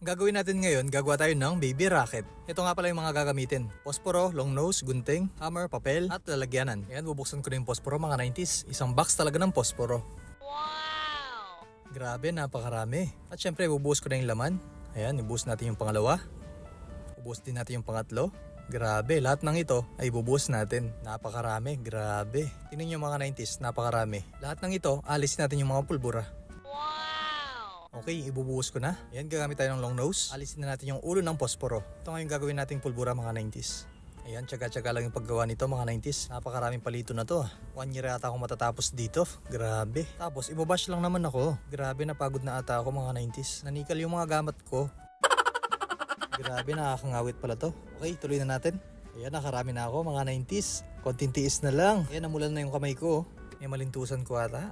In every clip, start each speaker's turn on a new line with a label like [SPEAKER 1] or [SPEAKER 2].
[SPEAKER 1] Ang gagawin natin ngayon, gagawa tayo ng baby rocket. Ito nga pala yung mga gagamitin. Posporo, long nose, gunting, hammer, papel, at lalagyanan. Ayan, bubuksan ko na yung posporo mga 90s. Isang box talaga ng posporo.
[SPEAKER 2] Wow!
[SPEAKER 1] Grabe, napakarami. At syempre, bubuhos ko na yung laman. Ayan, ibuhos natin yung pangalawa. Bubuhos din natin yung pangatlo. Grabe, lahat ng ito ay bubuhos natin. Napakarami, grabe. Tingnan nyo mga 90s, napakarami. Lahat ng ito, alisin natin yung mga pulbura.
[SPEAKER 2] Wow!
[SPEAKER 1] Okay, ibubuhos ko na. Ayan, gagamit tayo ng long nose. Alisin na natin yung ulo ng posporo. Ito nga yung gagawin nating pulbura mga 90s. Ayan, tsaga-tsaga lang yung paggawa nito mga 90s. Napakaraming palito na to. 1 year ata ako matatapos dito. Grabe. Tapos, ibabash lang naman ako. Grabe, napagod na ata ako mga 90s. Nanikal yung mga gamat ko. Grabe, nakakangawit pala to. Okay, tuloy na natin. Ayan, nakarami na ako mga 90s. Konting tiis na lang. Ayan, namulan na yung kamay ko. May malintusan ko ata.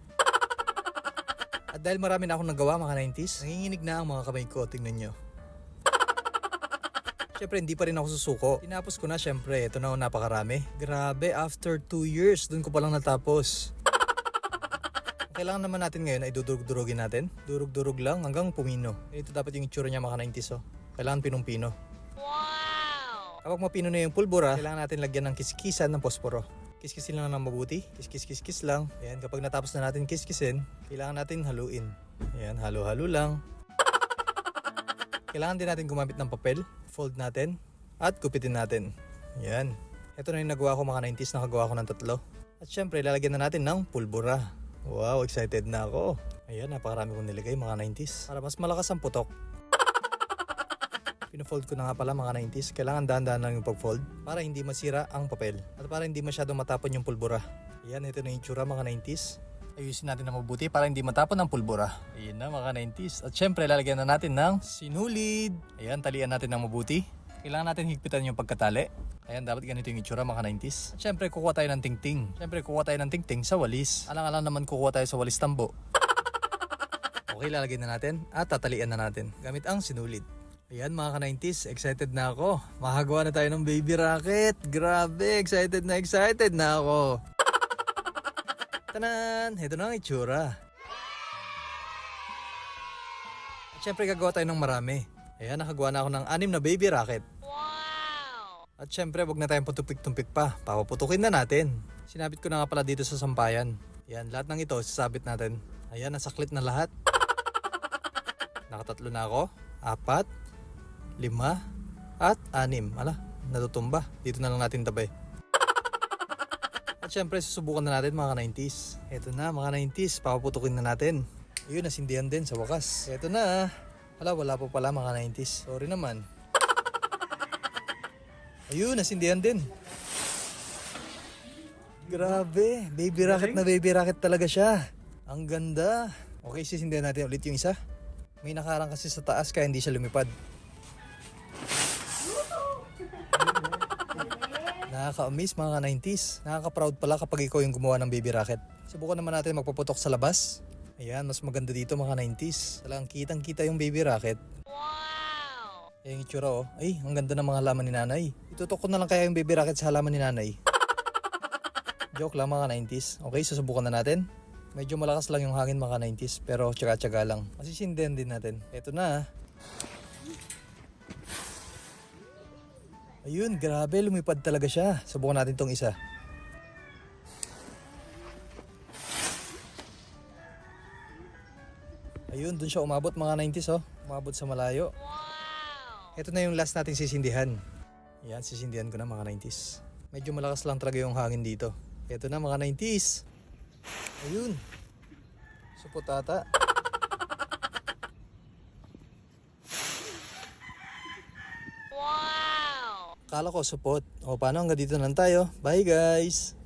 [SPEAKER 1] At dahil marami na akong nagawa mga 90s, nanginginig na ang mga kamay ko. Tingnan nyo. Siyempre, hindi pa rin ako susuko. Tinapos ko na, siyempre. Ito na, napakarami. Grabe, after 2 years, dun ko palang natapos. Kailangan naman natin ngayon ay dudurug-durugin natin. Durug-durug lang hanggang pumino. Ito dapat yung itsura niya mga 90s. Oh. Kailangan pinong-pino.
[SPEAKER 2] Wow!
[SPEAKER 1] Kapag mapino na yung pulbura, kailangan natin lagyan ng kiskisan ng posporo. Kiskisin lang ng mabuti. Kiskis lang. Ayan, kapag natapos na natin kiskisin, kailangan natin haluin. Ayan, halo-halo lang. Kailangan din natin gumamit ng papel. Fold natin. At gupitin natin. Ayan. Ito na yung nagawa ko mga 90s. Nakagawa ko ng 3. At syempre, lalagyan na natin ng pulbura. Wow, excited na ako. Ayan, napakarami kong nilagay mga 90s. Para mas malakas ang putok. Pino-fold ko na nga pala mga 90s. Kailangan dahan-dahan lang yung pag-fold para hindi masira ang papel at para hindi masyadong matapon yung pulbura. Ayan, ito na yung itsura mga 90s. Ayusin natin na mabuti para hindi matapon ang pulbura. Ayan na mga 90s. At syempre, lalagyan na natin ng sinulid. Ayan, talian natin ng mabuti. Kailangan natin higpitan yung pagkatali. Ayan, dapat ganito yung itsura mga 90s. At syempre, kukuha tayo ng tingting. Syempre, kukuha tayo ng tingting sa walis. Alang-alang naman kukuha tayo sa walis tambo. Okay, lalagyan na natin at tatalian na natin gamit ang sinulid. Ayan mga ka-90s, excited na ako. Makagawa na tayo ng baby rocket. Grabe, excited na ako. Tanan! Ito na ang itsura. At syempre gagawa tayo ng marami. Ayan, nakagawa na ako ng 6 na baby rocket.
[SPEAKER 2] Wow!
[SPEAKER 1] At syempre, wag na tayong patumpik-tumpik pa. Papaputukin na natin. Sinabit ko na nga pala dito sa sampayan. Ayan, lahat ng ito, sasabit natin. Ayan, nasaklit na lahat. Nakatatlo na ako. 4, 5, at 6. Ala, natutumba. Dito na lang natin tabay. At syempre, susubukan na natin mga 90s. Ito na mga 90s, papaputukin na natin. Ayun, nasindihan din sa wakas. Ito na. Ala, wala pa pala mga 90s. Sorry naman. Ayun, nasindihan din. Grabe, baby rocket na baby rocket talaga siya. Ang ganda. Okay, sisindihan natin ulit yung isa. May nakarang kasi sa taas kaya hindi siya lumipad. Nakaka-amaze mga 90s. Nakaka-proud pala kapag ikaw yung gumawa ng baby rocket. Subukan naman natin magpaputok sa labas. Ayan, mas maganda dito mga 90s. Talagang kitang-kita yung baby rocket.
[SPEAKER 2] Wow!
[SPEAKER 1] Ayan yung itsura oh. Ay, ang ganda ng mga halaman ni nanay. Itutok ko na lang kaya yung baby rocket sa halaman ni nanay. Joke lang mga 90s. Okay, susubukan na natin. Medyo malakas lang yung hangin mga 90s. Pero tsaga-tsaga lang. Masisindihan din natin. Ito na. Ayun, grabe, lumipad talaga siya. Subukan natin tong isa. Ayun, dun siya umabot mga 90s oh. Umabot sa malayo.
[SPEAKER 2] Wow!
[SPEAKER 1] Ito na yung last nating sisindihan. Yan, sisindihan ko na mga 90s. Medyo malakas lang talaga yung hangin dito. Ito na mga 90s. Ayun. Supot ata.
[SPEAKER 2] Wow!
[SPEAKER 1] Kala ko supot. O paano, hanggang dito lang tayo. Bye guys!